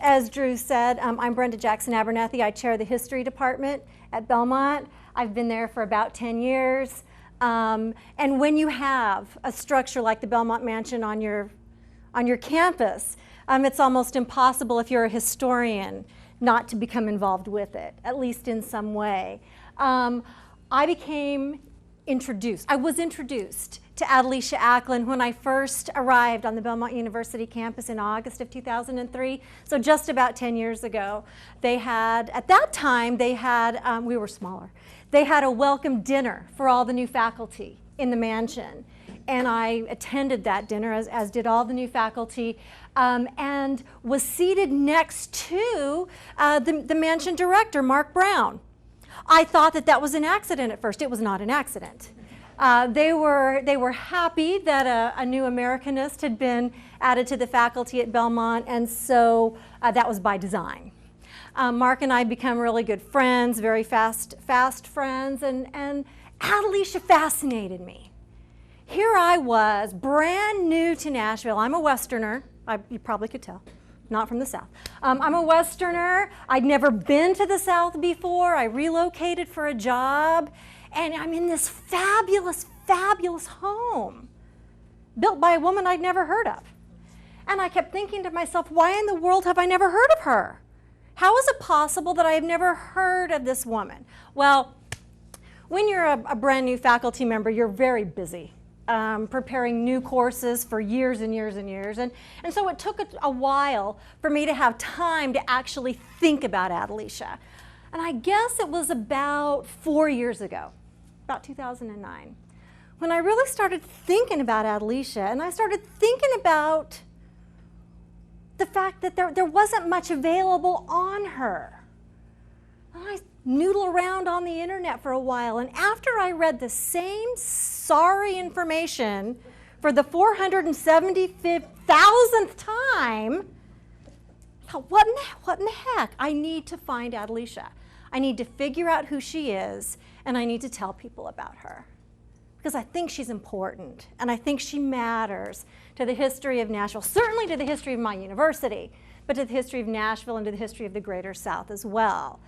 as Drew said, I'm Brenda Jackson Abernathy. I chair the history department at Belmont. I've been there for about 10 years. And when you have a structure like the Belmont Mansion on your campus, it's almost impossible if you're a historian not to become involved with it, at least in some way. I was introduced to Adelicia Acklen when I first arrived on the Belmont University campus in August of 2003, so just about 10 years ago. At that time, we were smaller. They had a welcome dinner for all the new faculty in the mansion. And I attended that dinner, as did all the new faculty, and was seated next to the mansion director, Mark Brown. I thought that was an accident at first. It was not an accident. They were happy that a new Americanist had been added to the faculty at Belmont, and so that was by design. Mark and I become really good friends, very fast friends, and Adelicia fascinated me. Here I was, brand new to Nashville. I'm a Westerner. You probably could tell. Not from the South. I'm a Westerner. I'd never been to the South before. I relocated for a job. And I'm in this fabulous, fabulous home built by a woman I'd never heard of. And I kept thinking to myself, why in the world have I never heard of her? How is it possible that I have never heard of this woman? Well, when you're a brand new faculty member, you're very busy. Preparing new courses for years and years and years. And so it took a while for me to have time to actually think about Adelicia. And I guess it was about 4 years ago, about 2009, when I really started thinking about Adelicia, and I started thinking about the fact that there wasn't much available on her. And I noodle around on the internet for a while, and after I read the same sorry information for the 475,000th time, I thought, what in the heck? I need to find Adelicia. I need to figure out who she is, and I need to tell people about her. Because I think she's important, and I think she matters to the history of Nashville, certainly to the history of my university, but to the history of Nashville and to the history of the Greater South as well.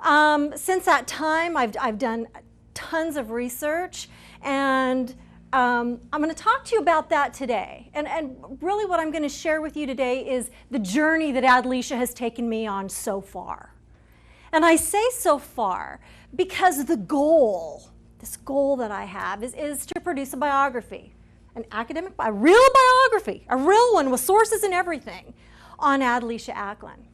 Since that time, I've done tons of research, and I'm going to talk to you about that today. And really what I'm going to share with you today is the journey that Adelicia has taken me on so far. And I say so far because this goal that I have is to produce a biography, a real biography, a real one with sources and everything on Adelicia Acklen.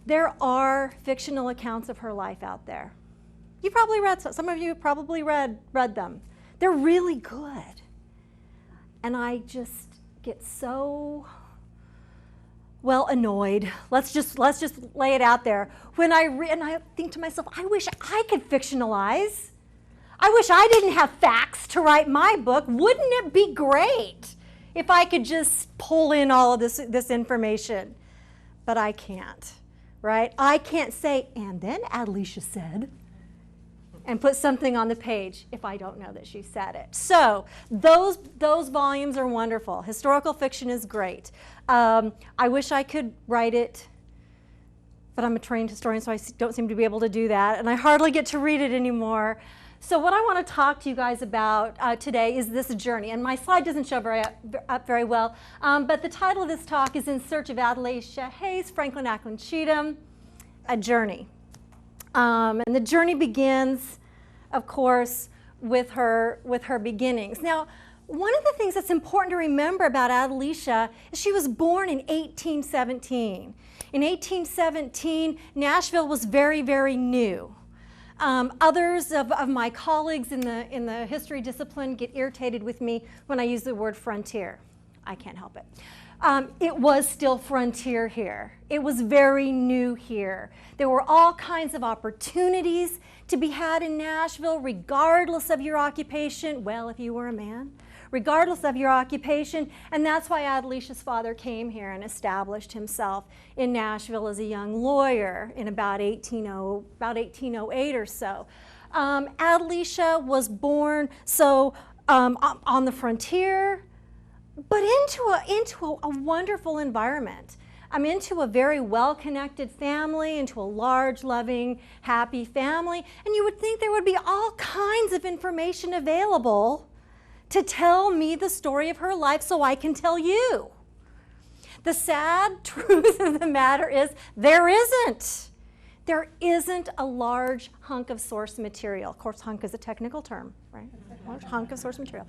There are fictional accounts of her life out there. You probably read some of you probably read them. They're really good. And I just get so annoyed. Let's just lay it out there. When I think to myself, I wish I could fictionalize. I wish I didn't have facts to write my book. Wouldn't it be great if I could just pull in all of this information? But I can't. Right? I can't say, and then Adelicia said, and put something on the page if I don't know that she said it. So those volumes are wonderful. Historical fiction is great. I wish I could write it, but I'm a trained historian, so I don't seem to be able to do that, and I hardly get to read it anymore. So what I want to talk to you guys about today is this journey. And my slide doesn't show up very well, but the title of this talk is In Search of Adelicia Hayes, Franklin Acklen Cheatham, A Journey. And the journey begins, of course, with her beginnings. Now, one of the things that's important to remember about Adelicia is she was born in 1817. In 1817, Nashville was very, very new. Others of my colleagues in the history discipline get irritated with me when I use the word frontier. I can't help it. It was still frontier here. It was very new here. There were all kinds of opportunities to be had in Nashville, regardless of your occupation. Well, if you were a man, regardless of your occupation, and that's why Adelicia's father came here and established himself in Nashville as a young lawyer in about 1808 or so. Adelicia was born on the frontier, but into a wonderful environment. I'm into a very well-connected family, into a large, loving, happy family, and you would think there would be all kinds of information available to tell me the story of her life so I can tell you. The sad truth of the matter is there isn't. There isn't a large hunk of source material. Of course, hunk is a technical term, right? Large hunk of source material.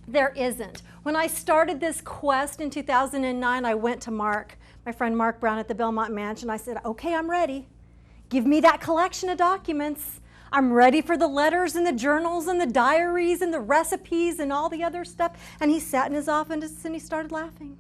There isn't. When I started this quest in 2009, I went to Mark, my friend Mark Brown at the Belmont Mansion. I said, okay, I'm ready. Give me that collection of documents. I'm ready for the letters and the journals and the diaries and the recipes and all the other stuff. And he sat in his office and he started laughing.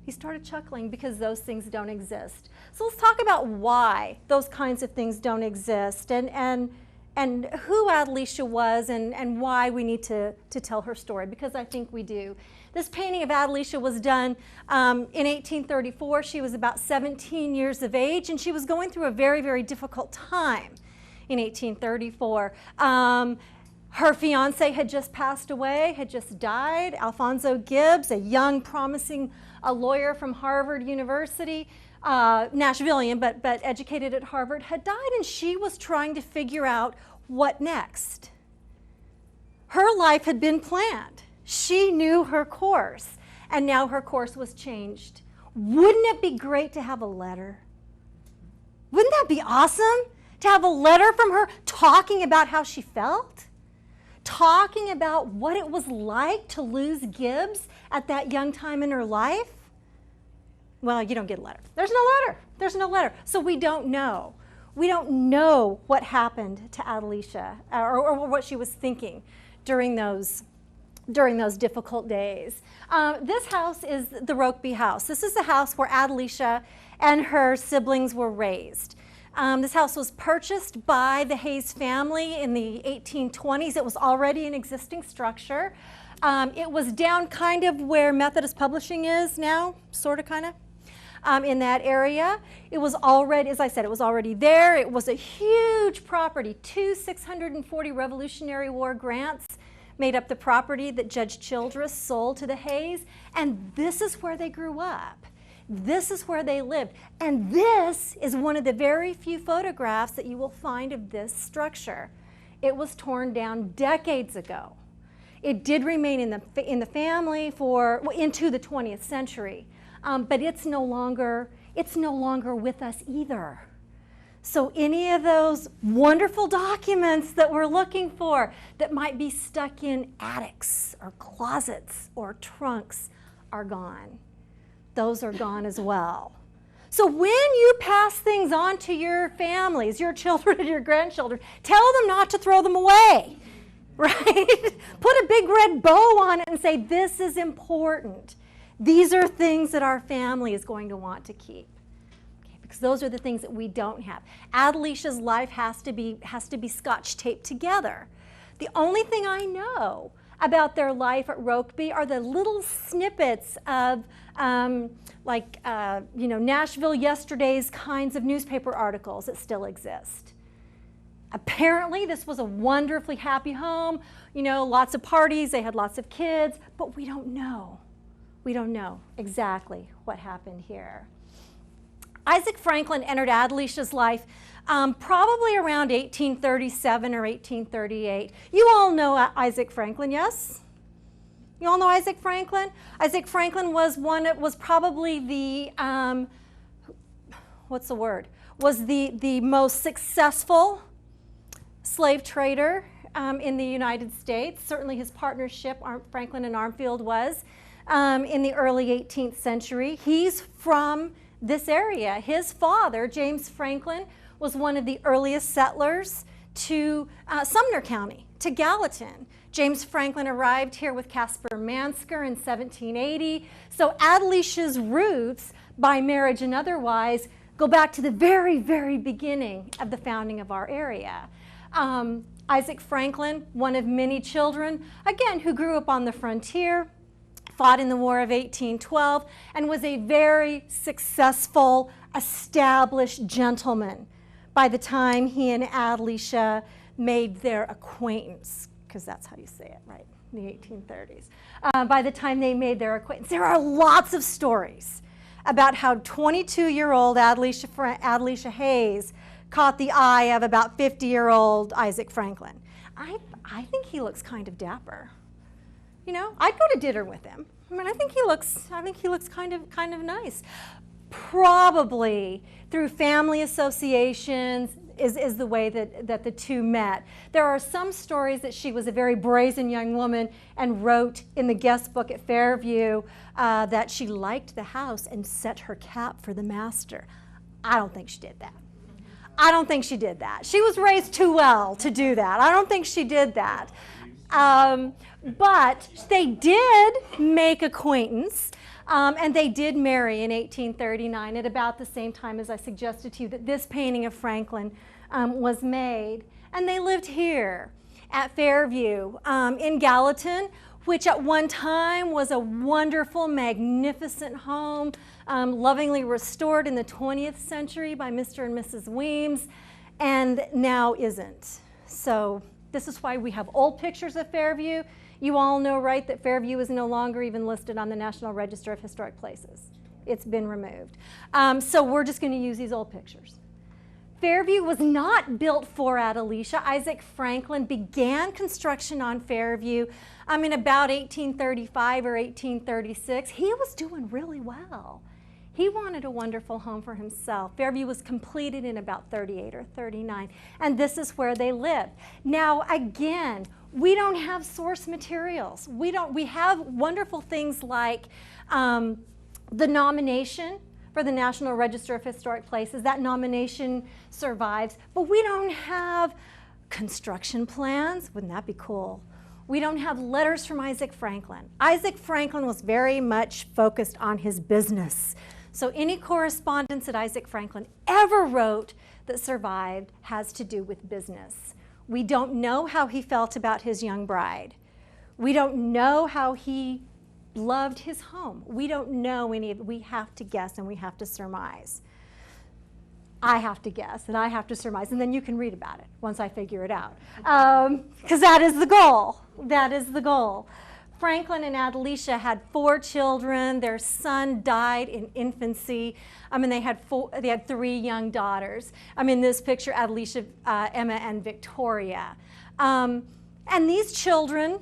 He started chuckling because those things don't exist. So let's talk about why those kinds of things don't exist and who Adelicia was and why we need to tell her story, because I think we do. This painting of Adelicia was done in 1834. She was about 17 years of age, and she was going through a very, very difficult time in 1834. Her fiance had just passed away, had just died. Alphonso Gibbs, a young, promising lawyer from Harvard University, Nashvilleian, but educated at Harvard, had died, and she was trying to figure out what next. Her life had been planned. She knew her course, and now her course was changed. Wouldn't it be great to have a letter? Wouldn't that be awesome? To have a letter from her talking about how she felt? Talking about what it was like to lose Gibbs at that young time in her life? Well, you don't get a letter. There's no letter. There's no letter. So we don't know. We don't know what happened to Adelicia or what she was thinking during those difficult days. This house is the Rokeby house. This is the house where Adelicia and her siblings were raised. This house was purchased by the Hayes family in the 1820s. It was already an existing structure. It was down kind of where Methodist Publishing is now, sort of, kind of. In that area. It was already, as I said, it was already there. It was a huge property. 2 640 Revolutionary War grants made up the property that Judge Childress sold to the Hayes, and this is where they grew up. This is where they lived, and this is one of the very few photographs that you will find of this structure. It was torn down decades ago. It did remain in the family for into the 20th century. But it's no longer with us either. So any of those wonderful documents that we're looking for that might be stuck in attics or closets or trunks are gone. Those are gone as well. So when you pass things on to your families, your children and your grandchildren, tell them not to throw them away, right? Put a big red bow on it and say, this is important. These are things that our family is going to want to keep, okay, because those are the things that we don't have. Adelicia's life has to be Scotch taped together. The only thing I know about their life at Rokeby are the little snippets of Nashville Yesterday's kinds of newspaper articles that still exist. Apparently, this was a wonderfully happy home, lots of parties, they had lots of kids, but we don't know. We don't know exactly what happened here. Isaac Franklin entered Adelicia's life probably around 1837 or 1838. You all know Isaac Franklin, yes? You all know Isaac Franklin? Isaac Franklin was probably the, was the most successful slave trader in the United States. Certainly his partnership, Franklin and Armfield, was. In the early 18th century. He's from this area. His father, James Franklin, was one of the earliest settlers to Sumner County, to Gallatin. James Franklin arrived here with Caspar Mansker in 1780. So Adelicia's roots, by marriage and otherwise, go back to the very, very beginning of the founding of our area. Isaac Franklin, one of many children, again, who grew up on the frontier, fought in the War of 1812, and was a very successful, established gentleman by the time he and Adelicia made their acquaintance, because that's how you say it, right, in the 1830s. By the time they made their acquaintance, there are lots of stories about how 22-year-old Adelicia Hayes caught the eye of about 50-year-old Isaac Franklin. I think he looks kind of dapper. You know, I'd go to dinner with him. I mean, I think he looks kind of nice. Probably through family associations is the way that the two met. There are some stories that she was a very brazen young woman and wrote in the guest book at Fairview that she liked the house and set her cap for the master. I don't think she did that. I don't think she did that. She was raised too well to do that. I don't think she did that. But they did make acquaintance, and they did marry in 1839 at about the same time as I suggested to you that this painting of Franklin was made. And they lived here at Fairview in Gallatin, which at one time was a wonderful, magnificent home, lovingly restored in the 20th century by Mr. and Mrs. Weems, and now isn't. So this is why we have old pictures of Fairview. You all know, right, that Fairview is no longer even listed on the National Register of Historic Places. It's been removed. So we're just going to use these old pictures. Fairview was not built for Adelicia. Isaac Franklin began construction on Fairview in about 1835 or 1836. He was doing really well. He wanted a wonderful home for himself. Fairview was completed in about 38 or 39, and this is where they lived. Now, again, we don't have source materials. We have wonderful things like the nomination for the National Register of Historic Places. That nomination survives, but we don't have construction plans. Wouldn't that be cool? We don't have letters from Isaac Franklin. Isaac Franklin was very much focused on his business. So any correspondence that Isaac Franklin ever wrote that survived has to do with business. We don't know how he felt about his young bride. We don't know how he loved his home. We don't know any of it. We have to guess and we have to surmise. I have to guess and I have to surmise, and then you can read about it once I figure it out. Because that is the goal. That is the goal. Franklin and Adelicia had 4 children. Their son died in infancy. They had 3 young daughters. In this picture, Adelicia, Emma, and Victoria. And these children,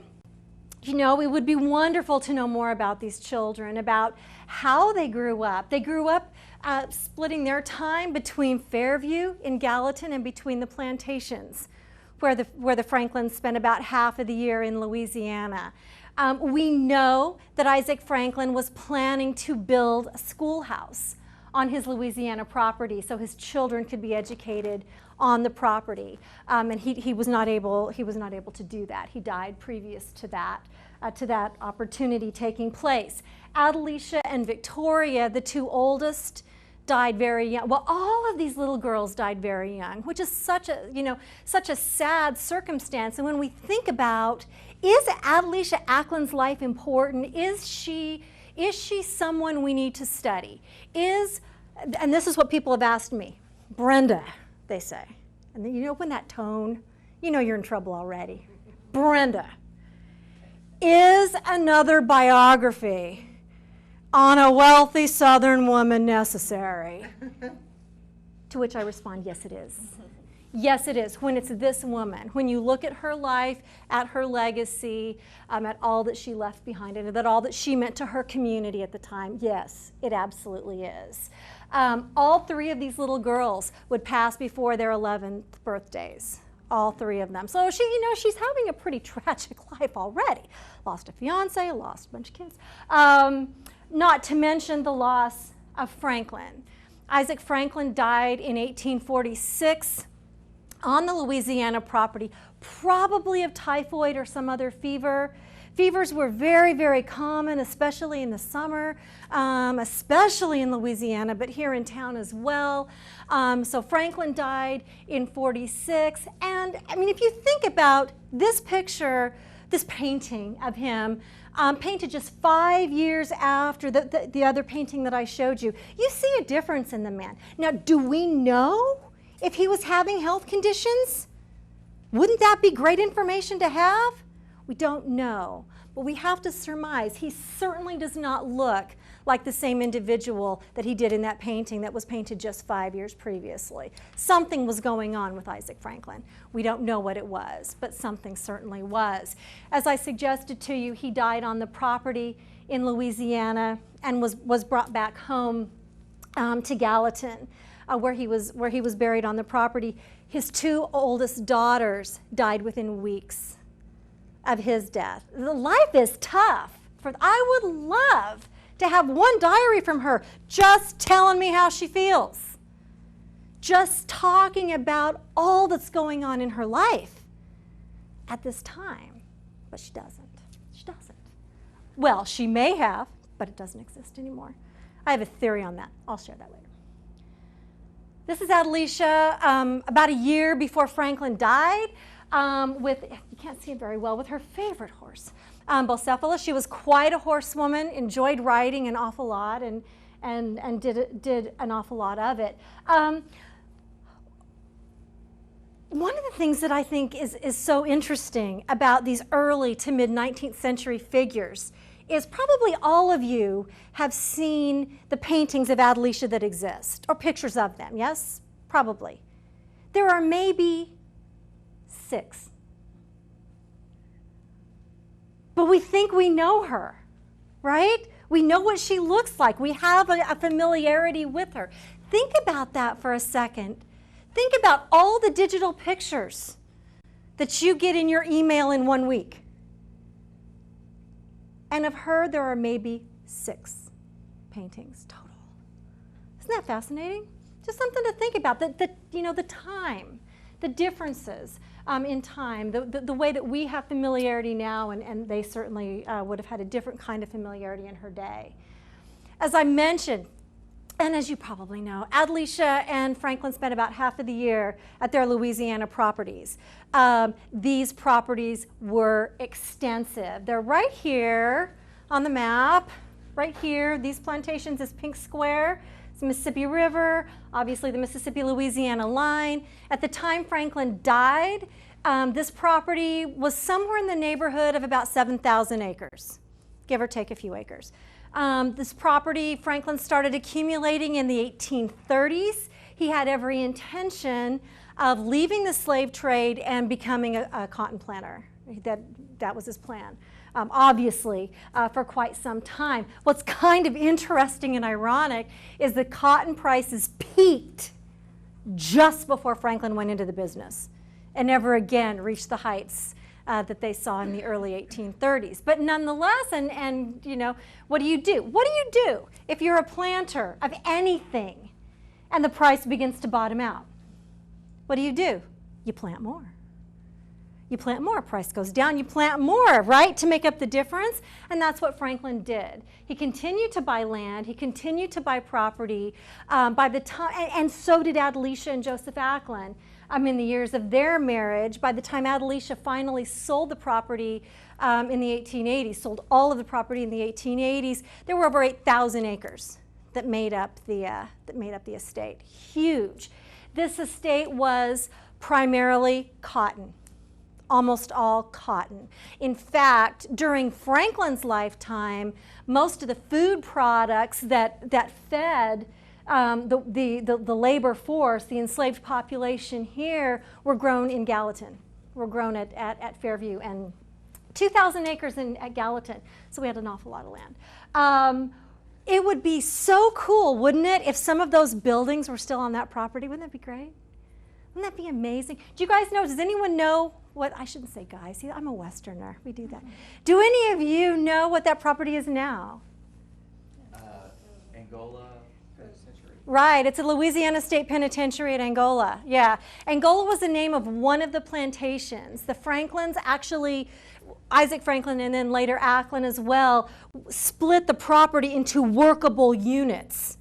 you know, it would be wonderful to know more about these children, about how they grew up. They grew up splitting their time between Fairview in Gallatin and between the Plantations, where the Franklins spent about half of the year in Louisiana. We know that Isaac Franklin was planning to build a schoolhouse on his Louisiana property so his children could be educated on the property, and he was not able to do that. He died previous to that opportunity taking place. Adelicia and Victoria, the 2 oldest, died very young. Well, all of these little girls died very young, which is such a sad circumstance. And when we think about, is Adelicia Acklen's life important? Is she someone we need to study? And this is what people have asked me. Brenda, they say. And then, you know, when that tone, you know you're in trouble already. Brenda, is another biography on a wealthy Southern woman necessary? To which I respond, yes, it is. Yes, it is. When it's this woman, when you look at her life, at her legacy, at all that she left behind, and at all that she meant to her community at the time, yes, it absolutely is. All 3 of these little girls would pass before their 11th birthdays. All 3 of them. So she's having a pretty tragic life already. Lost a fiance, lost a bunch of kids. Not to mention the loss of Franklin. Isaac Franklin died in 1846 on the Louisiana property, probably of typhoid or some other fever. Fevers were very, very common, especially in the summer, especially in Louisiana, but here in town as well. So Franklin died in 46. And if you think about this picture, this painting of him, painted just 5 years after the other painting that I showed you, you see a difference in the man. Now, do we know if he was having health conditions? Wouldn't that be great information to have? We don't know. but we have to surmise he certainly does not look like the same individual that he did in that painting that was painted just 5 years previously. Something was going on with Isaac Franklin. We don't know what it was, but something certainly was. As I suggested to you, he died on the property in Louisiana and was brought back home to Gallatin, where he was buried on the property. His 2 oldest daughters died within weeks of his death. The life is tough. I would love to have one diary from her just telling me how she feels, just talking about all that's going on in her life at this time. But she doesn't. She doesn't. Well, she may have, but it doesn't exist anymore. I have a theory on that. I'll share that later. This is Adelicia about a year before Franklin died with, you can't see it very well, with her favorite horse, Bucephalus. She was quite a horsewoman, enjoyed riding an awful lot, and did an awful lot of it. One of the things that I think is so interesting about these early to mid 19th century figures is probably all of you have seen the paintings of Adelicia that exist, or pictures of them, yes? Probably. There are maybe 6. But we think we know her, right? We know what she looks like. We have a familiarity with her. Think about that for a second. Think about all the digital pictures that you get in your email in 1 week. And of her, there are maybe 6 paintings total. Isn't that fascinating? Just something to think about. The time, the differences in time, the way that we have familiarity now, and they certainly would have had a different kind of familiarity in her day. As I mentioned, and as you probably know, Adelicia and Franklin spent about half of the year at their Louisiana properties. These properties were extensive. They're right here on the map, right here. These plantations is pink square. It's the Mississippi River, obviously the Mississippi-Louisiana line. At the time Franklin died, this property was somewhere in the neighborhood of about 7,000 acres, give or take a few acres. This property Franklin started accumulating in the 1830s. He had every intention of leaving the slave trade and becoming a cotton planter. That was his plan, obviously, for quite some time. What's kind of interesting and ironic is the cotton prices peaked just before Franklin went into the business and never again reached the heights that they saw in the early 1830s. But nonetheless, and you know, what do you do? What do you do if you're a planter of anything and the price begins to bottom out? What do? You plant more. You plant more, price goes down, you plant more, right, to make up the difference. And that's what Franklin did. He continued to buy land, he continued to buy property by the time, and so did Adelicia and Joseph Acklen. In the years of their marriage. By the time Adelicia finally sold the property in the 1880s, sold all of the property in the 1880s, there were over 8,000 acres that made up the estate. Huge. This estate was primarily cotton, almost all cotton. In fact, during Franklin's lifetime, most of the food products that fed the labor force, the enslaved population here, were grown in Gallatin, were grown at Fairview, and 2,000 acres at Gallatin, so we had an awful lot of land. It would be so cool, wouldn't it, if some of those buildings were still on that property? Wouldn't that be great? Wouldn't that be amazing? Do you guys know, does anyone know what, I shouldn't say guys, see, I'm a Westerner, we do that. Do any of you know what that property is now? Angola. Right, it's a Louisiana State Penitentiary at Angola. Yeah, Angola was the name of one of the plantations. The Franklins actually, Isaac Franklin and then later Acklen as well, split the property into workable units.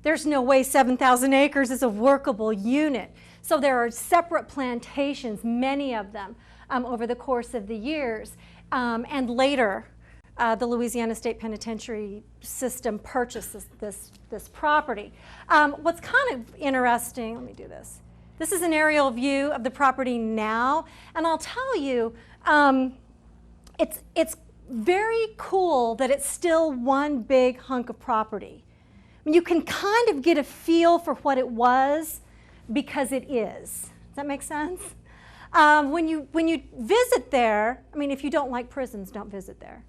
There's no way 7,000 acres is a workable unit. So there are separate plantations, many of them, over the course of the years. And later, the Louisiana State Penitentiary system purchased this property. What's kind of interesting, let me do this. This is an aerial view of the property now, and I'll tell you, it's very cool that it's still one big hunk of property. I mean, you can kind of get a feel for what it was because it is. Does that make sense? When you visit there, I mean, if you don't like prisons, don't visit there.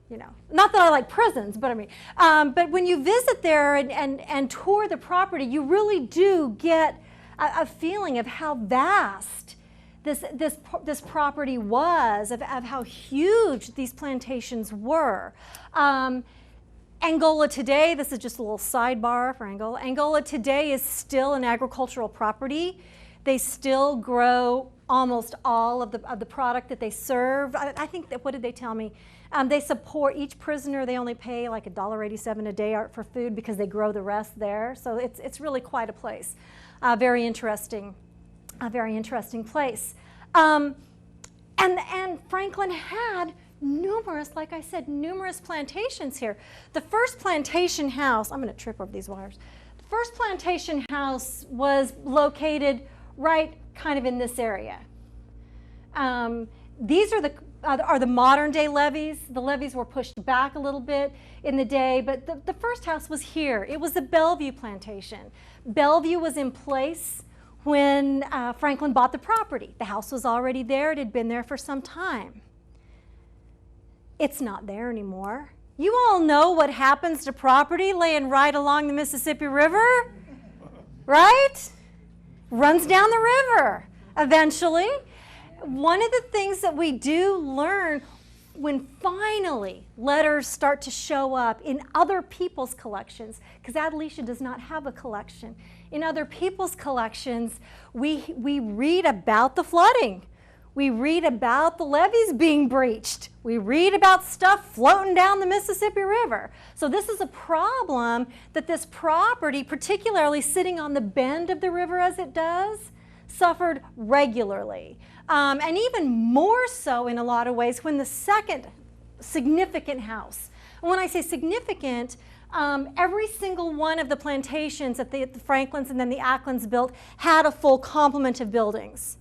You know, not that I like prisons, but I mean, but when you visit there and tour the property, you really do get a feeling of how vast this property was, of how huge these plantations were. Angola today, this is just a little sidebar for Angola. Angola today is still an agricultural property. They still grow almost all of the product that they serve. I think that, what did they tell me? They support each prisoner. They only pay like $1.87 a day for food because they grow the rest there. So it's really quite a place. Very interesting place. And Franklin had numerous, like I said, numerous plantations here. The first plantation house, I'm going to trip over these wires. The first plantation house was located right kind of in this area. These are the modern day levees. The levees were pushed back a little bit in the day, but the first house was here. It was the Bellevue plantation. Bellevue was in place when Franklin bought the property. The house was already there. It had been there for some time. It's not there anymore. You all know what happens to property laying right along the Mississippi River, right? Runs down the river eventually. One of the things that we do learn when finally letters start to show up in other people's collections, because Adelicia does not have a collection. In other people's collections, we read about the flooding. We read about the levees being breached. We read about stuff floating down the Mississippi River. So this is a problem that this property, particularly sitting on the bend of the river as it does, suffered regularly. And even more so in a lot of ways when the second significant house. And when I say significant, every single one of the plantations that the Franklins and then the Acklens built had a full complement of buildings.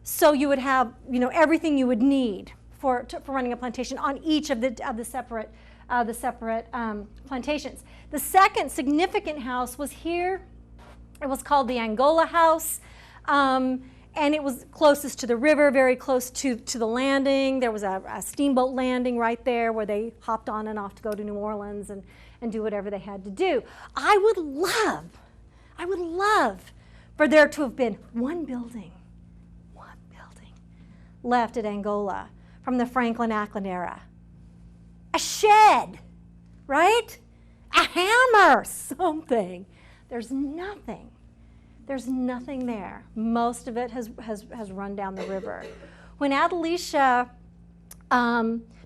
So you would have, you know, everything you would need for running a plantation on each of the separate plantations. The second significant house was here. It was called the Angola House, and it was closest to the river, very close to the landing. There was a steamboat landing right there where they hopped on and off to go to New Orleans and do whatever they had to do. I would love for there to have been one building left at Angola from the Franklin Acklen era. A shed, right? A hammer, something. There's nothing. There's nothing there. Most of it has run down the river. When Adelicia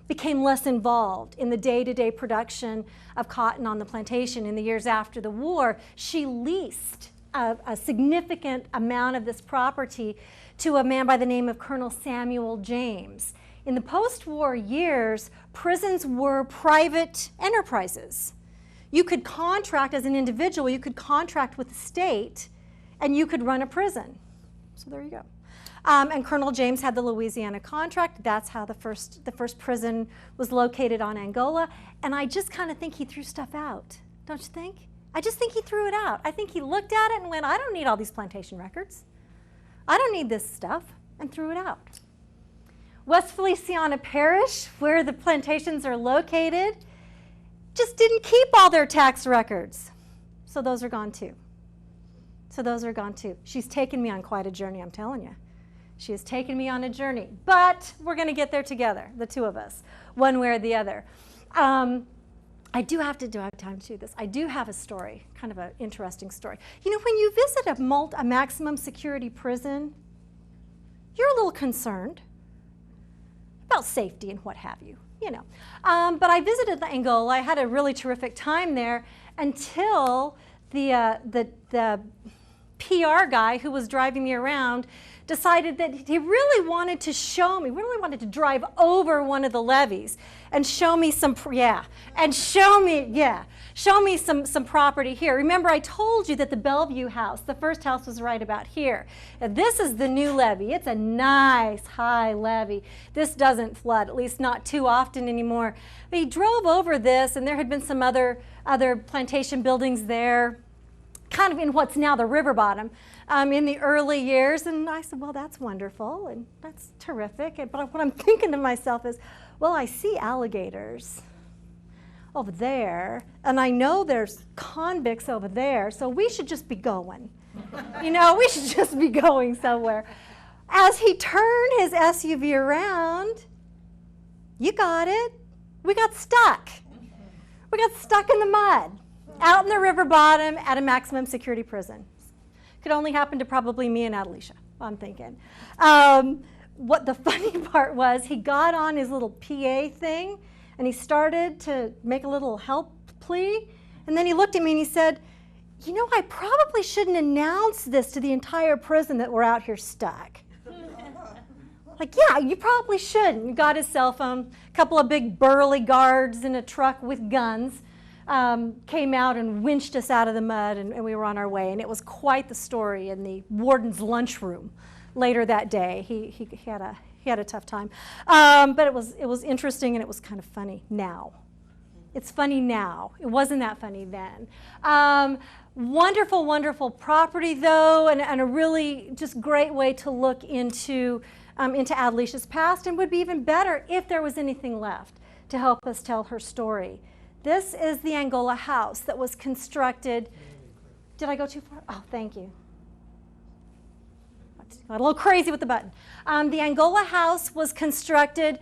became less involved in the day-to-day production of cotton on the plantation in the years after the war, she leased a significant amount of this property to a man by the name of Colonel Samuel James. In the post-war years, prisons were private enterprises. You could contract as an individual, you could contract with the state, and you could run a prison. So there you go. And Colonel James had the Louisiana contract. That's how the first prison was located on Angola. And I just kind of think he threw stuff out, don't you think? I just think he threw it out. I think he looked at it and went, I don't need all these plantation records. I don't need this stuff, and threw it out. West Feliciana Parish, where the plantations are located, just didn't keep all their tax records. So those are gone too. She's taken me on quite a journey, I'm telling you. She has taken me on a journey, but we're going to get there together, the two of us, one way or the other. I do have time to do this. I do have a story, kind of an interesting story. You know, when you visit a maximum security prison, you're a little concerned about safety and what have you, you know. But I visited Angola. I had a really terrific time there until the PR guy who was driving me around decided that he really wanted to show me, really wanted to drive over one of the levees and show me some, show me some property here. Remember, I told you that the Bellevue house, the first house, was right about here. And this is the new levee. It's a nice high levee. This doesn't flood, at least not too often anymore. But he drove over this, and there had been some other plantation buildings there, kind of in what's now the river bottom, in the early years. And I said, well, that's wonderful, and that's terrific. But what I'm thinking to myself is, well, I see alligators over there, and I know there's convicts over there, so we should just be going. You know, we should just be going somewhere. As he turned his SUV around, you got it, we got stuck. We got stuck in the mud, out in the river bottom at a maximum security prison. Could only happen to probably me and Adelicia, I'm thinking. What the funny part was, he got on his little PA thing, and he started to make a little help plea, and then he looked at me and he said, you know, I probably shouldn't announce this to the entire prison that we're out here stuck. Like, yeah, you probably shouldn't. He got his cell phone. A couple of big burly guards in a truck with guns came out and winched us out of the mud, and we were on our way. And it was quite the story in the warden's lunchroom later that day. He had a tough time. But it was interesting, and it was kind of funny now. It's funny now. It wasn't that funny then. Wonderful, wonderful property, though, and a really just great way to look into Adelicia's past, and would be even better if there was anything left to help us tell her story. This is the Angola house that was constructed. Did I go too far? Oh, thank you. Got a little crazy with the button. The Angola house was constructed,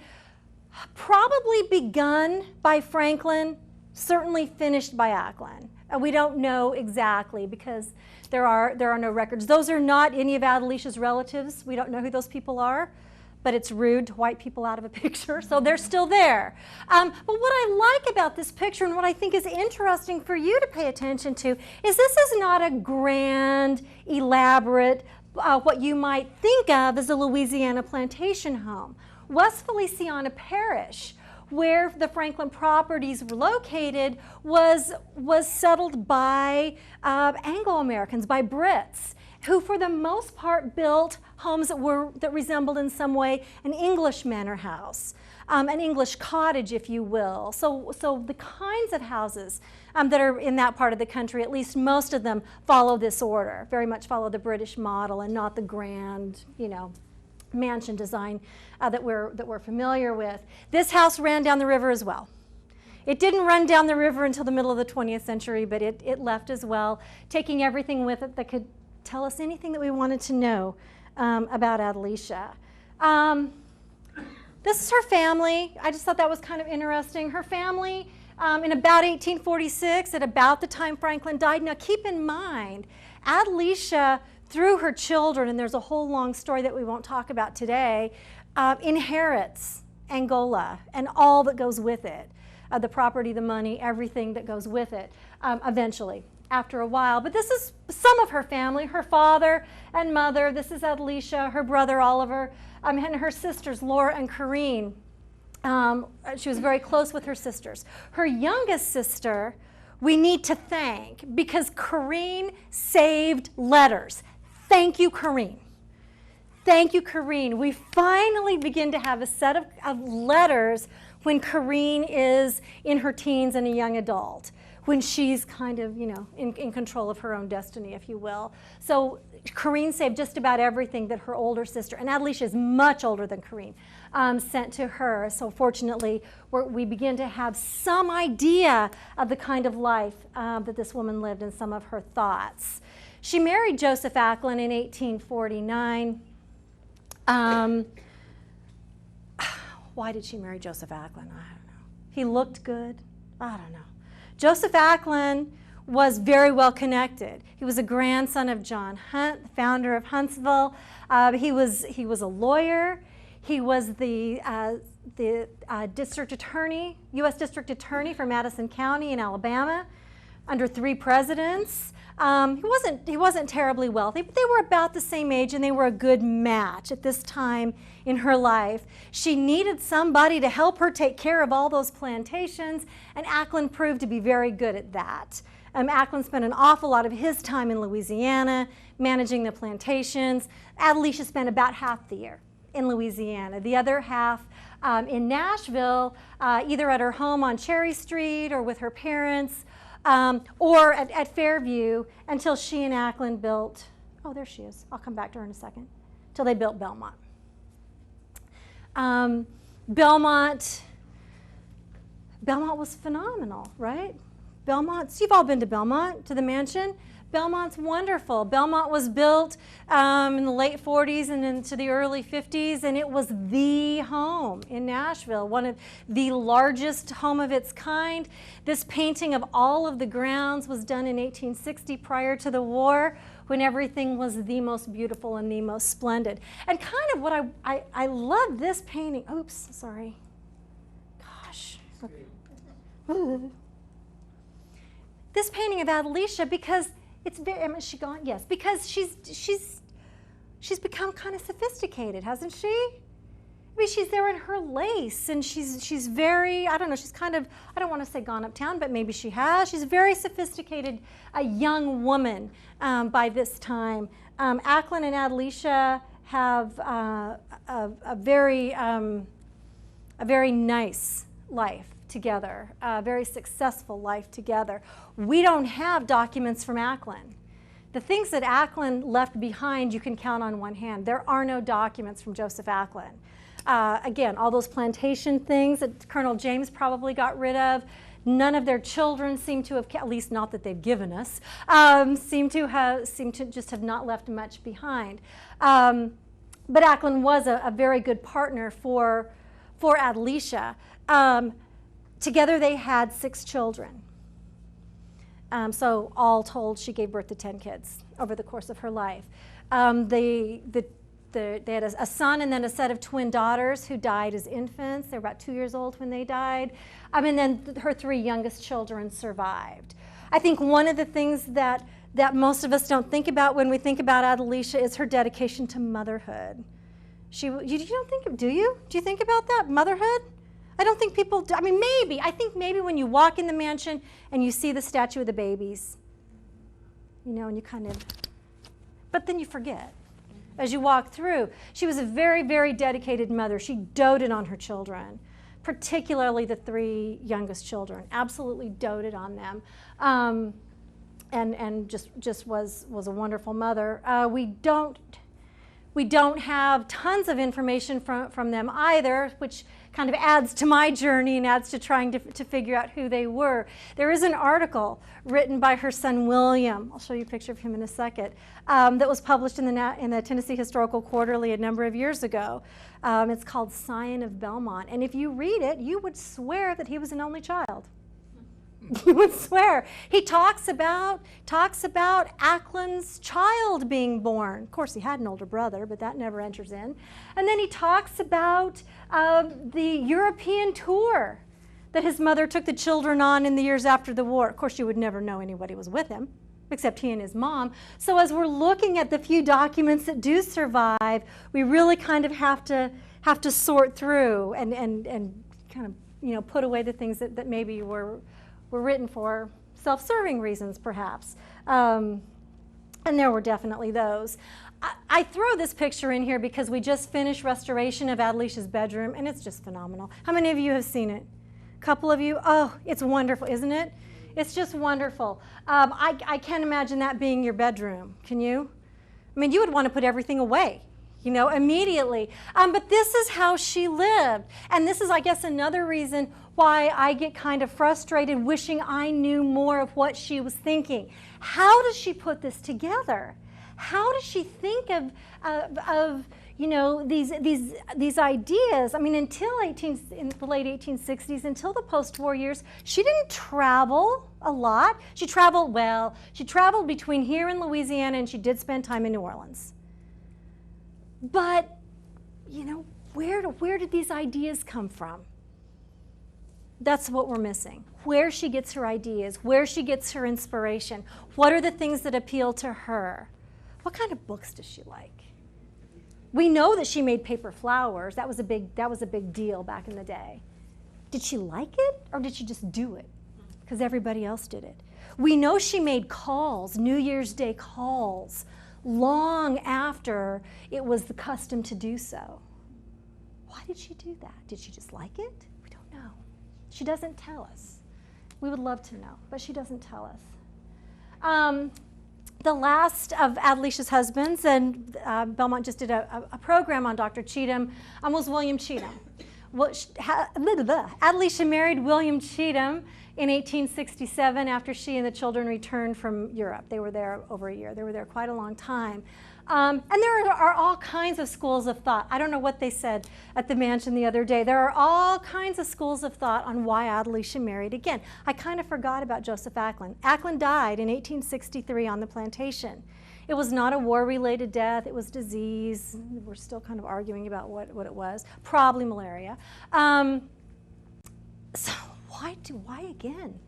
probably begun by Franklin, certainly finished by Acklen. We don't know exactly because there are no records. Those are not any of Adelicia's relatives. We don't know who those people are, but it's rude to white people out of a picture, so they're still there. But what I like about this picture, and what I think is interesting for you to pay attention to, is this is not a grand, elaborate, what you might think of as a Louisiana plantation home. West Feliciana Parish, where the Franklin properties were located, was settled by Anglo-Americans, by Brits, who for the most part built homes that resembled in some way an English manor house, an English cottage, if you will. So the kinds of houses that are in that part of the country, at least most of them, follow this order, very much follow the British model and not the grand, you know, mansion design that we're familiar with. This house ran down the river as well. It didn't run down the river until the middle of the 20th century, but it left as well, taking everything with it that could tell us anything that we wanted to know about Adelicia. This is her family. I just thought that was kind of interesting. Her family, in about 1846, at about the time Franklin died. Now keep in mind, Adelicia, through her children, and there's a whole long story that we won't talk about today, inherits Angola and all that goes with it, the property, the money, everything that goes with it, eventually, after a while. But this is some of her family, her father and mother. This is Adelicia, her brother Oliver, and her sisters Laura and Corinne. She was very close with her sisters. Her youngest sister we need to thank because Corinne saved letters. Thank you, Corinne. Thank you, Corinne. We finally begin to have a set of letters when Corinne is in her teens and a young adult, when she's kind of, you know, in control of her own destiny, if you will. So Corinne saved just about everything that her older sister, and Adelicia is much older than Corinne, sent to her. So fortunately, we begin to have some idea of the kind of life that this woman lived and some of her thoughts. She married Joseph Acklen in 1849. Why did she marry Joseph Acklen? I don't know. He looked good. I don't know. Joseph Acklen was very well connected. He was a grandson of John Hunt, the founder of Huntsville. He was a lawyer. He was the district attorney, U.S. district attorney for Madison County in Alabama under 3 presidents. He wasn't terribly wealthy, but they were about the same age, and they were a good match at this time in her life. She needed somebody to help her take care of all those plantations, and Acklen proved to be very good at that. Acklen spent an awful lot of his time in Louisiana managing the plantations. Adelicia spent about half the year in Louisiana, the other half in Nashville, either at her home on Cherry Street or with her parents, or at Fairview, until she and Acklen built, oh, there she is. I'll come back to her in a second, till they built Belmont. Belmont was phenomenal, right? You've all been to Belmont, to the mansion. Belmont's wonderful. Belmont was built in the late 40s and into the early 50s, and it was the home in Nashville, one of the largest home of its kind. This painting of all of the grounds was done in 1860, prior to the war, when everything was the most beautiful and the most splendid. And kind of what I love this painting. Oops, sorry. Gosh. This painting of Adelicia, because it's very, is she gone? Yes, because she's become kind of sophisticated, hasn't she? I mean, she's there in her lace, and she's very, I don't know, she's kind of, I don't want to say gone uptown, but maybe she has. She's very sophisticated, a young woman by this time. Acklen and Adelicia have a very nice life together, a very successful life together. We don't have documents from Acklen. The things that Acklen left behind, you can count on one hand. There are no documents from Joseph Acklen. Again, all those plantation things that Colonel James probably got rid of, none of their children seem to have, at least not that they've given us, seem to just have not left much behind. But Acklen was a very good partner for Adelicia. Together they had 6 children. So all told, she gave birth to 10 kids over the course of her life. They had a son and then a set of twin daughters who died as infants. They were about 2 years old when they died. And then her 3 youngest children survived. I think one of the things that most of us don't think about when we think about Adelicia is her dedication to motherhood. You don't think, do you? Do you think about that, motherhood? I don't think people do. I mean, maybe. I think maybe when you walk in the mansion and you see the statue of the babies, you know, and you kind of, but then you forget as you walk through. She was a very, very dedicated mother. She doted on her children, particularly the 3 youngest children, absolutely doted on them, and just was a wonderful mother. We don't have tons of information from them either, which kind of adds to my journey and adds to trying to figure out who they were. There is an article written by her son William, I'll show you a picture of him in a second, that was published in the Tennessee Historical Quarterly a number of years ago. It's called Scion of Belmont, and if you read it, you would swear that he was an only child. You would swear. He talks about Acklen's child being born. Of course, he had an older brother, but that never enters in. And then he talks about the European tour that his mother took the children on in the years after the war. Of course, you would never know anybody was with him, except he and his mom. So as we're looking at the few documents that do survive, we really kind of have to sort through and kind of, you know, put away the things that maybe were written for self-serving reasons, perhaps. And there were definitely those. I throw this picture in here because we just finished restoration of Adelicia's bedroom, and it's just phenomenal. How many of you have seen it? A couple of you? Oh, it's wonderful, isn't it? It's just wonderful. I can't imagine that being your bedroom. Can you? I mean, you would want to put everything away, you know, immediately. But this is how she lived. And this is, I guess, another reason why I get kind of frustrated wishing I knew more of what she was thinking. How does she put this together? How does she think of you know, these ideas? I mean, until in the late 1860s, until the post-war years, she didn't travel a lot. She traveled between here and Louisiana, and she did spend time in New Orleans. But, you know, where did these ideas come from? That's what we're missing. Where she gets her ideas, where she gets her inspiration. What are the things that appeal to her? What kind of books does she like? We know that she made paper flowers. That was a big deal back in the day. Did she like it, or did she just do it because everybody else did it? We know she made calls, New Year's Day calls, long after it was the custom to do so. Why did she do that? Did she just like it? We don't know. She doesn't tell us. We would love to know, but she doesn't tell us. The last of Adelicia's husbands, and Belmont just did a program on Dr. Cheatham, was William Cheatham. Adelicia married William Cheatham in 1867 after she and the children returned from Europe. They were there over a year. They were there quite a long time. And there are all kinds of schools of thought. I don't know what they said at the mansion the other day. There are all kinds of schools of thought on why Adelicia married again. I kind of forgot about Joseph Acklen. Acklen died in 1863 on the plantation. It was not a war-related death. It was disease. We're still kind of arguing about what it was. Probably malaria. So why again?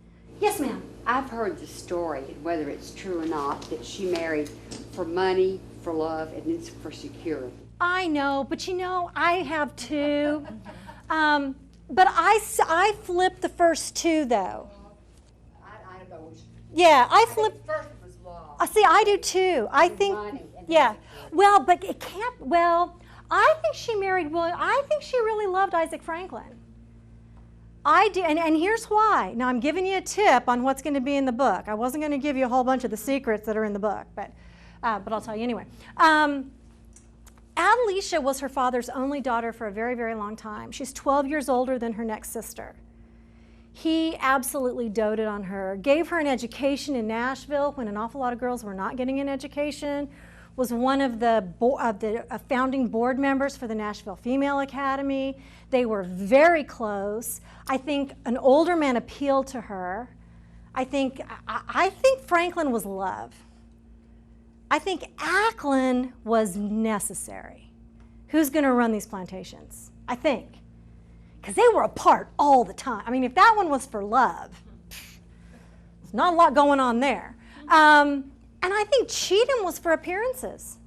Yes, ma'am. I've heard the story, whether it's true or not, that she married for money, for love, and then for security. I know, but you know, I have too. But I flipped the first two, though. I don't know. Yeah, I flipped. First was love. See, I do too. I think, yeah. Well, but it can't. Well, I think she married William. I think she really loved Isaac Franklin. I do, and here's why. Now, I'm giving you a tip on what's going to be in the book. I wasn't going to give you a whole bunch of the secrets that are in the book, but I'll tell you anyway. Adelicia was her father's only daughter for a very, very long time. She's 12 years older than her next sister. He absolutely doted on her, gave her an education in Nashville when an awful lot of girls were not getting an education, was one of the founding board members for the Nashville Female Academy. They were very close. I think an older man appealed to her. I think Franklin was love. I think Acklen was necessary. Who's going to run these plantations? I think. Because they were apart all the time. I mean, if that one was for love, there's not a lot going on there. And I think Cheatham was for appearances.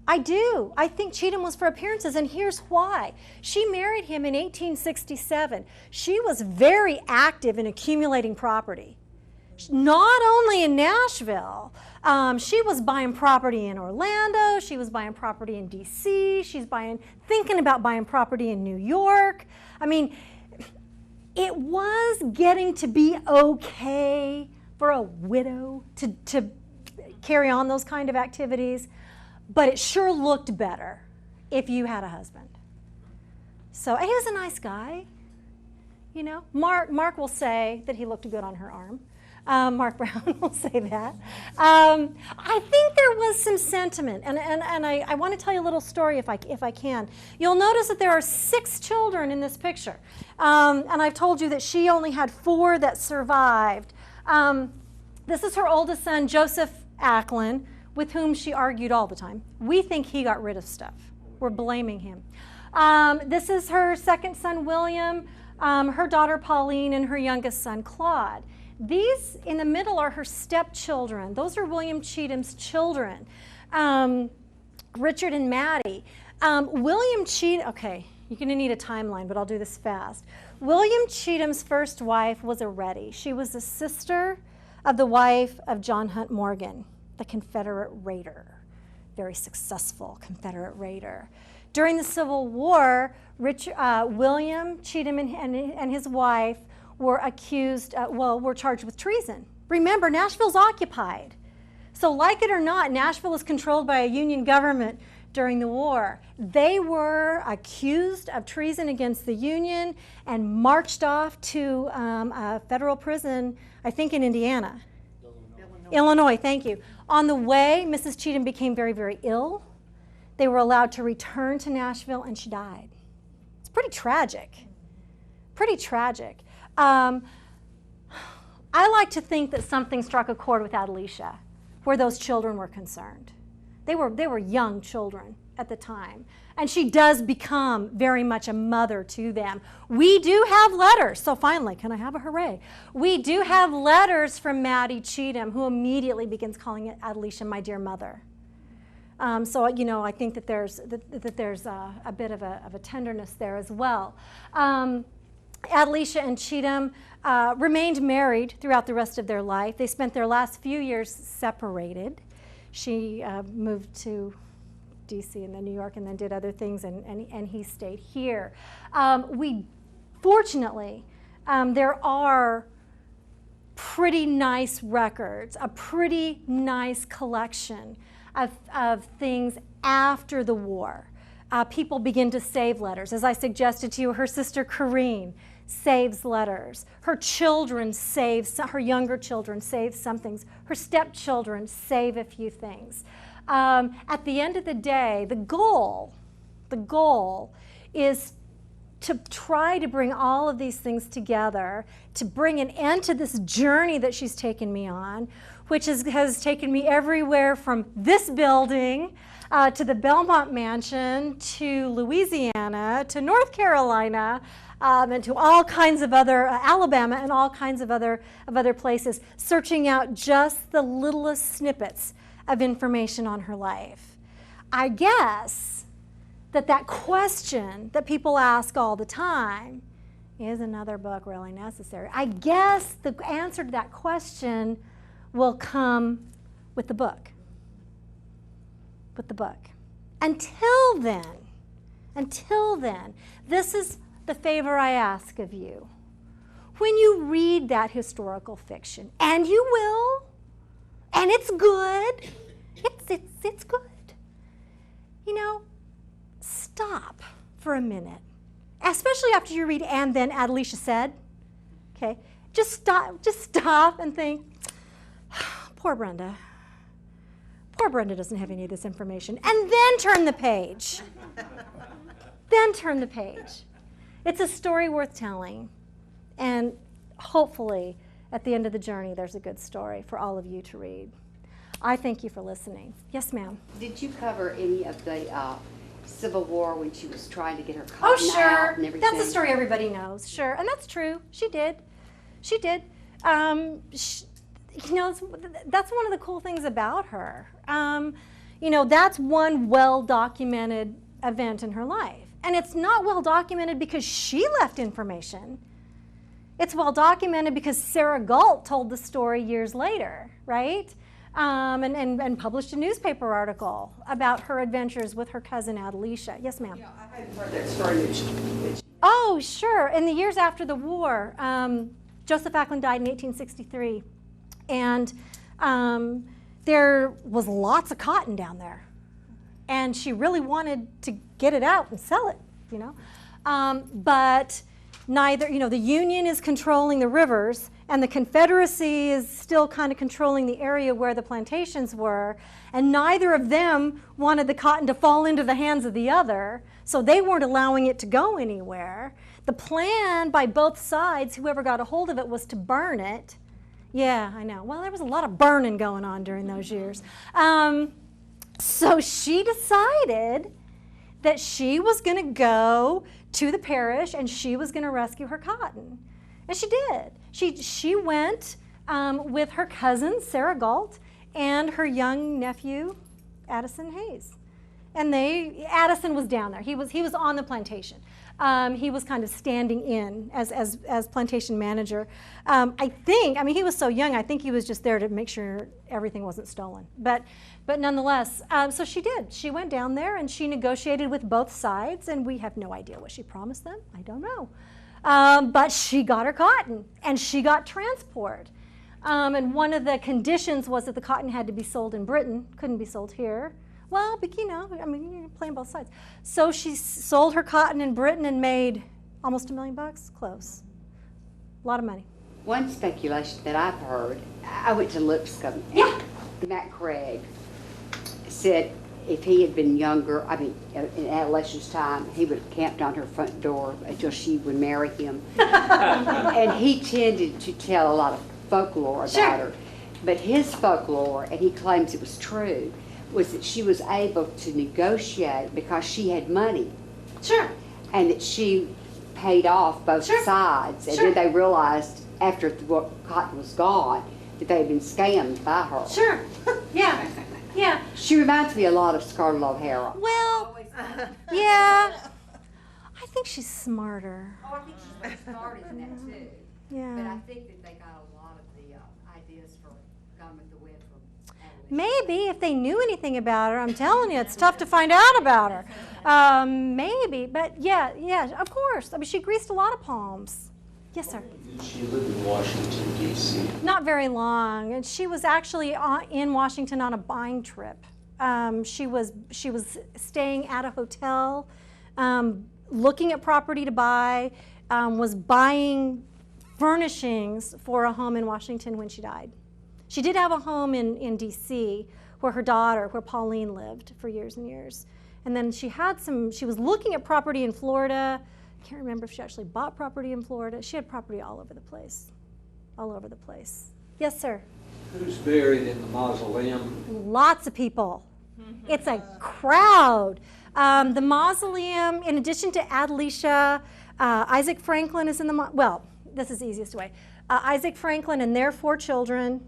I do. I think Cheatham was for appearances, and here's why. She married him in 1867. She was very active in accumulating property. Not only in Nashville, she was buying property in Orlando, she was buying property in DC, she's thinking about buying property in New York. I mean, it was getting to be okay for a widow to carry on those kind of activities, but it sure looked better if you had a husband. So he was a nice guy, you know. Mark will say that he looked good on her arm. Mark Brown will say that. I think there was some sentiment, and I want to tell you a little story if I can. You'll notice that there are 6 children in this picture, and I've told you that she only had 4 that survived. This is her oldest son, Joseph Acklen, with whom she argued all the time. We think he got rid of stuff. We're blaming him. This is her second son, William, her daughter, Pauline, and her youngest son, Claude. These in the middle are her stepchildren. Those are William Cheatham's children, Richard and Maddie. William Cheatham, okay, you're going to need a timeline, but I'll do this fast. William Cheatham's first wife was a Reddy. She was the sister of the wife of John Hunt Morgan, the Confederate raider, very successful Confederate raider. During the Civil War, William Cheatham and his wife were were charged with treason. Remember, Nashville's occupied. So like it or not, Nashville is controlled by a Union government during the war. They were accused of treason against the Union and marched off to a federal prison, I think in Indiana. Illinois, thank you. On the way, Mrs. Cheatham became very, very ill. They were allowed to return to Nashville, and she died. It's pretty tragic. Pretty tragic. I like to think that something struck a chord with Adelicia, where those children were concerned. They were young children, at the time. And she does become very much a mother to them. We do have letters, so finally, can I have a hooray? We do have letters from Maddie Cheatham, who immediately begins calling Adelicia my dear mother. So, you know, I think that there's a bit of a tenderness there as well. Adelicia and Cheatham remained married throughout the rest of their life. They spent their last few years separated. She moved to D.C. and then New York and then did other things, and he stayed here. Fortunately, there are pretty nice records, a pretty nice collection of things after the war. People begin to save letters. As I suggested to you, her sister Corrine saves letters. Her children save, her younger children save some things. Her stepchildren save a few things. At the end of the day, the goal is to try to bring all of these things together, to bring an end to this journey that she's taken me on, which has taken me everywhere from this building to the Belmont Mansion, to Louisiana, to North Carolina, and to all kinds of other, Alabama, and all kinds of other places, searching out just the littlest snippets of information on her life. I guess that question that people ask all the time, is another book really necessary? I guess the answer to that question will come with the book. With the book. Until then, this is the favor I ask of you. When you read that historical fiction, and you will, and it's good, it's good, you know, stop for a minute, especially after you read "And Then Adelicia Said." Okay, just stop and think, poor Brenda. Poor Brenda doesn't have any of this information. And then turn the page. Then turn the page. It's a story worth telling. And hopefully, at the end of the journey, there's a good story for all of you to read. I thank you for listening. Yes, ma'am. Did you cover any of the Civil War when she was trying to get her cotton out and everything? That's a story everybody knows. Sure, and that's true. She did. You know, that's one of the cool things about her. You know, that's one well-documented event in her life. And it's not well-documented because she left information. It's well-documented because Sarah Galt told the story years later, right? And published a newspaper article about her adventures with her cousin Adelicia. Yes, ma'am? Yeah, I hadn't heard that story. Oh, sure. In the years after the war, Joseph Acklen died in 1863. And there was lots of cotton down there. And she really wanted to get it out and sell it, you know. But neither, you know, the Union is controlling the rivers, and the Confederacy is still kind of controlling the area where the plantations were, and neither of them wanted the cotton to fall into the hands of the other, so they weren't allowing it to go anywhere. The plan by both sides, whoever got a hold of it, was to burn it. Yeah, I know. Well, there was a lot of burning going on during those years. So she decided that she was going to go to the parish and she was going to rescue her cotton. And she did. She went with her cousin, Sarah Galt, and her young nephew, Addison Hayes. And Addison was down there. He was on the plantation. He was kind of standing in as plantation manager. I mean, he was so young, I think he was just there to make sure everything wasn't stolen. But nonetheless, so she did. She went down there and she negotiated with both sides, and we have no idea what she promised them. I don't know. But she got her cotton, and she got transport. And one of the conditions was that the cotton had to be sold in Britain, couldn't be sold here. Well, but you know, I mean, you're playing both sides. So she sold her cotton in Britain and made almost $1 million, close. A lot of money. One speculation that I've heard, I went to Lipscomb. Yeah. Matt Craig said if he had been younger, I mean, in Adelicia's time, he would have camped on her front door until she would marry him. And he tended to tell a lot of folklore about her. But his folklore, and he claims it was true, was that she was able to negotiate because she had money, Sure. and that she paid off both Sure. sides. And Sure. then they realized after Cotton was gone that they had been scammed by her. Sure. Yeah. Yeah. She reminds me a lot of Scarlett O'Hara. Well, yeah. I think she's smarter. Oh, I think she's much smarter than that too. Yeah. But I think that they got a lot of the ideas for Gone with the Wind from Adelicia. Maybe if they knew anything about her. I'm telling you, it's tough to find out about her. Maybe, but yeah, of course. I mean, she greased a lot of palms. Yes, sir. Did she live in Washington, D.C.? Not very long, and she was actually in Washington on a buying trip. She was staying at a hotel, looking at property to buy, was buying furnishings for a home in Washington when she died. She did have a home in D.C. where her daughter, where Pauline lived for years and years. And then she was looking at property in Florida. I can't remember if she actually bought property in Florida. She had property all over the place. All over the place. Yes, sir. Who's buried in the mausoleum? Lots of people. It's a crowd. The mausoleum, in addition to Adelicia, Isaac Franklin is in the, well, this is the easiest way. Isaac Franklin and their 4 children,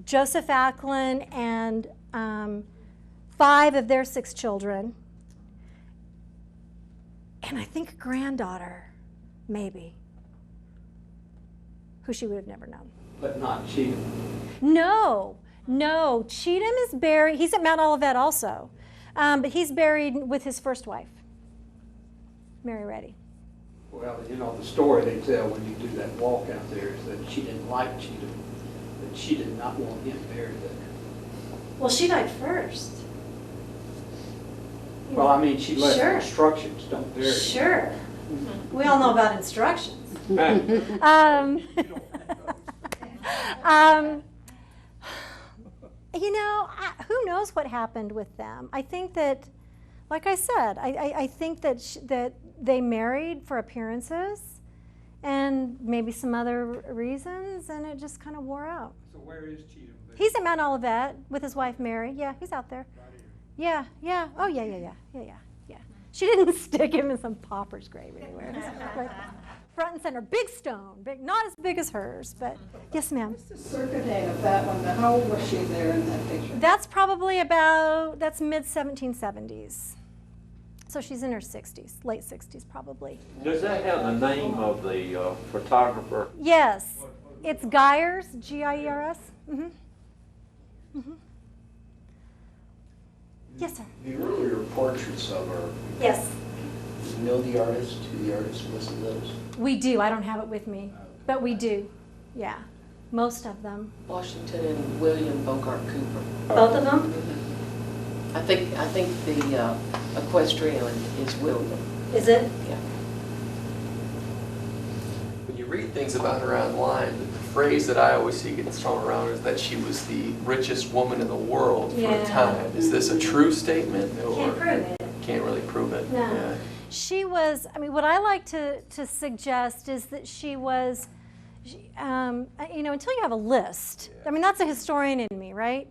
Joseph Acklen and 5 of their 6 children, and I think a granddaughter, maybe, who she would have never known. But not Cheatham. No, Cheatham is buried, he's at Mount Olivet also, but he's buried with his first wife, Mary Reddy. Well, you know, the story they tell when you do that walk out there is that she didn't like Cheatham, that she did not want him buried there. Well, she died first. Well, I mean, she left Sure. instructions, don't bury him. Sure. We all know about instructions. You know, who knows what happened with them? I think that, like I said, I think that that they married for appearances and maybe some other reasons, and it just kind of wore out. So where is Cheatham? He's at Mount Olivet with his wife Mary. Yeah, he's out there. Right here. Yeah. Oh, yeah. She didn't stick him in some pauper's grave anywhere. Right. Front and center, big stone, big, not as big as hers, but yes, ma'am. What's the circa date of that one? How old was she there in that picture? That's probably that's mid-1770s. So she's in her 60s, late 60s probably. Does that have the name of the photographer? Yes, it's Giers, G-I-E-R-S. Yes, sir. The earlier portraits of her, Yes. do you know the artist, who the artist listed those? We do. I don't have it with me, but we do. Yeah, most of them. Washington and William Bogart Cooper. Both of them? I think the equestrian is William. Is it? Yeah. When you read things about her online, the phrase that I always see gets thrown around is that she was the richest woman in the world for Yeah. a time. Is this a true statement? Or prove it. Can't really prove it. No. Yeah. She was, I mean, what I like to suggest is that she was, you know, until you have a list, I mean, that's a historian in me, right?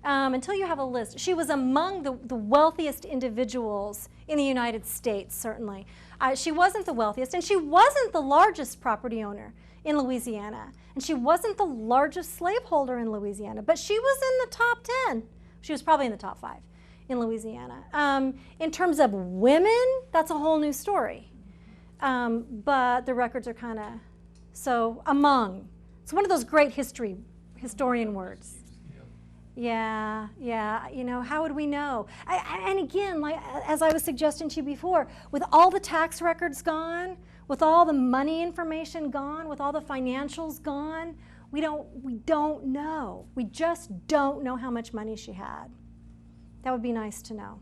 Until you have a list. She was among the wealthiest individuals in the United States, certainly. She wasn't the wealthiest, and she wasn't the largest property owner in Louisiana, and she wasn't the largest slaveholder in Louisiana, but she was in the top 10. She was probably in the top 5 in Louisiana. In terms of women, that's a whole new story. But the records are kind of, so among. It's one of those great historian words. Yeah, you know, how would we know? And again, like as I was suggesting to you before, with all the tax records gone, with all the money information gone, with all the financials gone, we don't know. We just don't know how much money she had. That would be nice to know.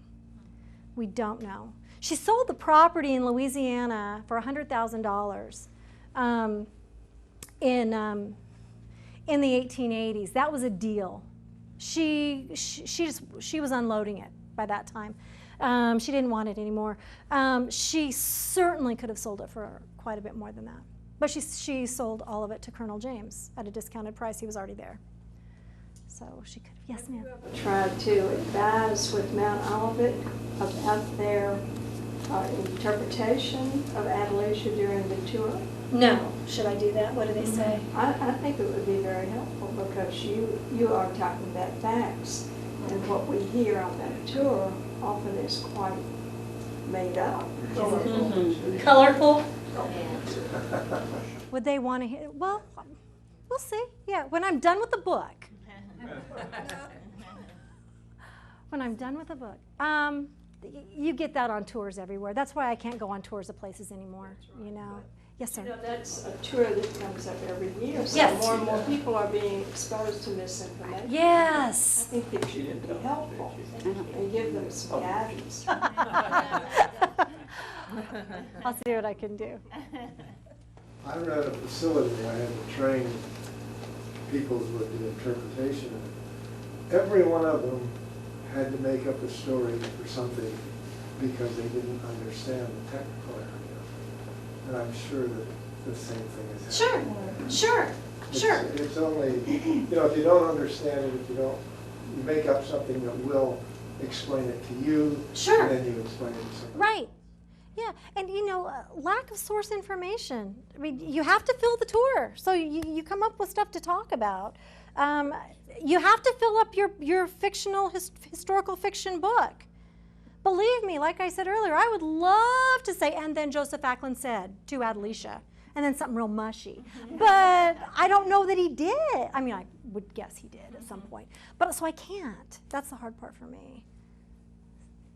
We don't know. She sold the property in Louisiana for $100,000 in the 1880s. That was a deal. She was unloading it by that time. She didn't want it anymore. She certainly could have sold it for quite a bit more than that. But she sold all of it to Colonel James at a discounted price. He was already there. So she could have, yes, ma'am. Tried to advise with Mount Olivet about their interpretation of Adelicia during the tour. No. Should I do that? What do they say? I think it would be very helpful because you are talking about facts, and what we hear on that tour often is quite made up. Colorful? Would they want to hear? Well, we'll see. Yeah, when I'm done with the book. When I'm done with the book. You get that on tours everywhere. That's why I can't go on tours of places anymore, you know. Yes, sir. You know, that's a tour that comes up every year, so Yes. more and more people are being exposed to misinformation. I Yes. think that should be helpful and give them some guidance. I'll see what I can do. I ran a facility where I had to train people with the interpretation. Every one of them had to make up a story for something because they didn't understand the technical area. And I'm sure that the same thing is happening. Sure. It's only, you know, if you don't understand it, you make up something that will explain it to you. Sure. And then you explain it to somebody. Right. Yeah, and you know, lack of source information. I mean, you have to fill the tour, so you come up with stuff to talk about. You have to fill up your fictional, historical fiction book. Believe me, like I said earlier, I would love to say, and then Joseph Acklen said to Adelicia, and then something real mushy. But I don't know that he did. I mean, I would guess he did at some point. But so I can't. That's the hard part for me.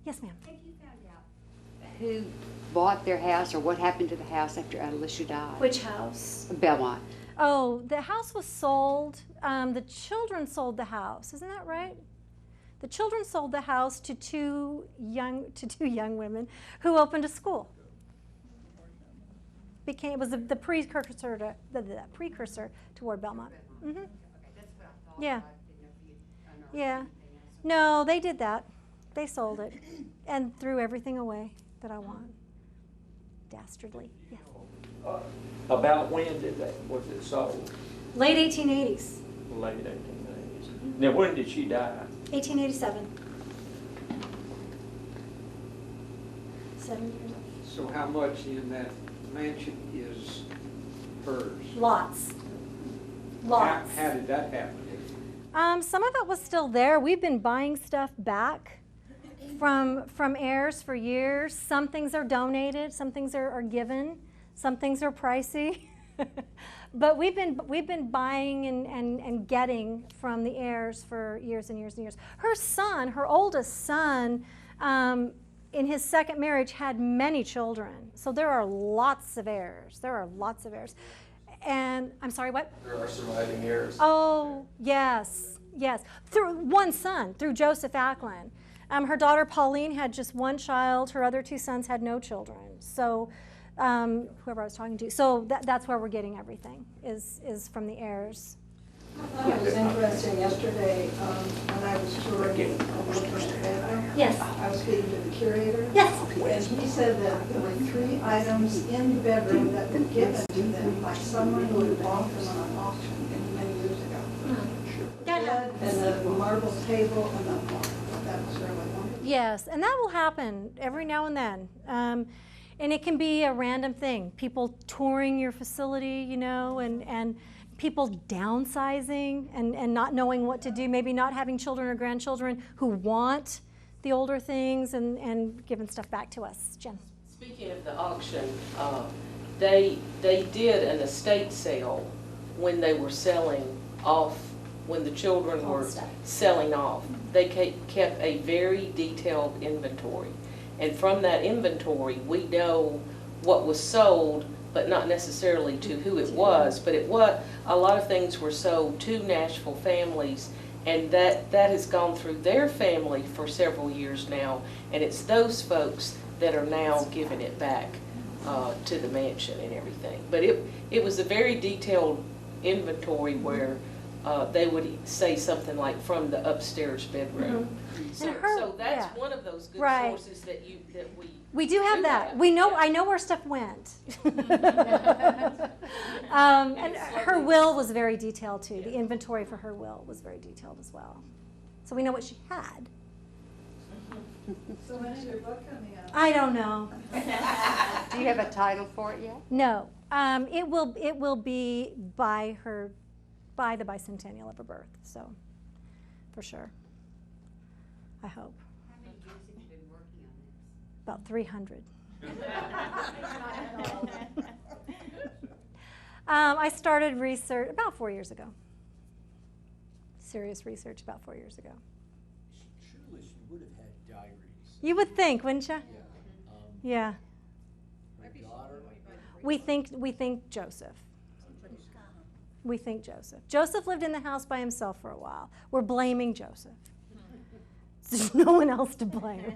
Yes, ma'am. Have you found out who bought their house or what happened to the house after Adelicia died? Which house? Belmont. Oh, the house was sold. The children sold the house. Isn't that right? The children sold the house to two young women who opened a school. It was the precursor to the precursor toward Belmont. Mm-hmm. Yeah. Yeah. No, they did that. They sold it and threw everything away that I want. Dastardly. Yes. About when was it sold? Late 1880s. Late 1880s. Now, when did she die? 1887. 7 years old. So how much in that mansion is hers? Lots. Lots. How did that happen? Some of it was still there. We've been buying stuff back from heirs for years. Some things are donated, some things are given, some things are pricey. But we've been buying and getting from the heirs for years and years and years. Her son, her oldest son, in his second marriage had many children. So there are lots of heirs. There are lots of heirs. And I'm sorry, what? There are surviving heirs. Oh, yes, yes. Through one son, through Joseph Acklen. Her daughter Pauline had just one child. Her other two sons had no children. So whoever I was talking to. So that's where we're getting everything, is from the heirs. I thought it was interesting yesterday when I was touring the bedroom. Yes. I was speaking to the curator. Yes. And he said that there were 3 items in the bedroom that were given to them by someone who had bought them on an auction many years ago. Bed and the marble table and the lamp. That was really wonderful. Yes, and that will happen every now and then. And it can be a random thing. People touring your facility, you know, and people downsizing and not knowing what to do, maybe not having children or grandchildren who want the older things and giving stuff back to us. Jen. Speaking of the auction, they did an estate sale when they were selling off, when the children were selling off. They kept a very detailed inventory. And from that inventory, we know what was sold, but not necessarily to who it was, but a lot of things were sold to Nashville families, and that has gone through their family for several years now, and it's those folks that are now giving it back to the mansion and everything. But it was a very detailed inventory where they would say something like from the upstairs bedroom. So, And her- so that's yeah. one of those good Right. sources that we. We do have that. have. We know. Yeah. I know where stuff went. And her lovely. will was very detailed too. The Yeah. inventory for her will was very detailed as well. So we know what she had. So when's your book coming out? I don't know. Do you have a title for it yet? No. It will be by the bicentennial of her birth. So, for sure. I hope. How many years have you been working on this? About 300. I started research about 4 years ago. Serious research about 4 years ago. Surely she would have had diaries. You would think, wouldn't you? Yeah. Yeah. Her daughter. We think Joseph. We think Joseph. Joseph lived in the house by himself for a while. We're blaming Joseph. There's no one else to blame.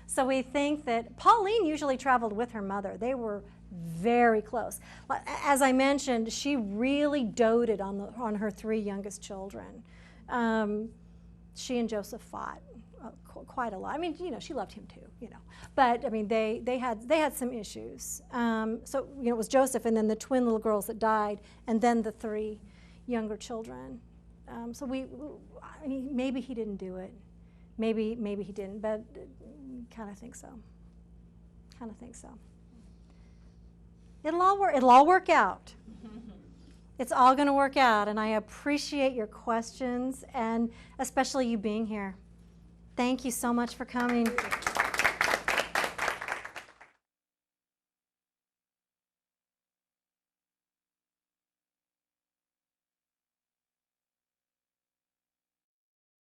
So we think that Pauline usually traveled with her mother. They were very close. As I mentioned, she really doted on her three youngest children. She and Joseph fought quite a lot. I mean, she loved him too, But I mean, they had some issues. So it was Joseph, and then the twin little girls that died, and then the three younger children. So I mean, maybe he didn't do it. Maybe he didn't, but kind of think so. Kind of think so. It'll all work out. It's all going to work out, and I appreciate your questions and especially you being here. Thank you so much for coming.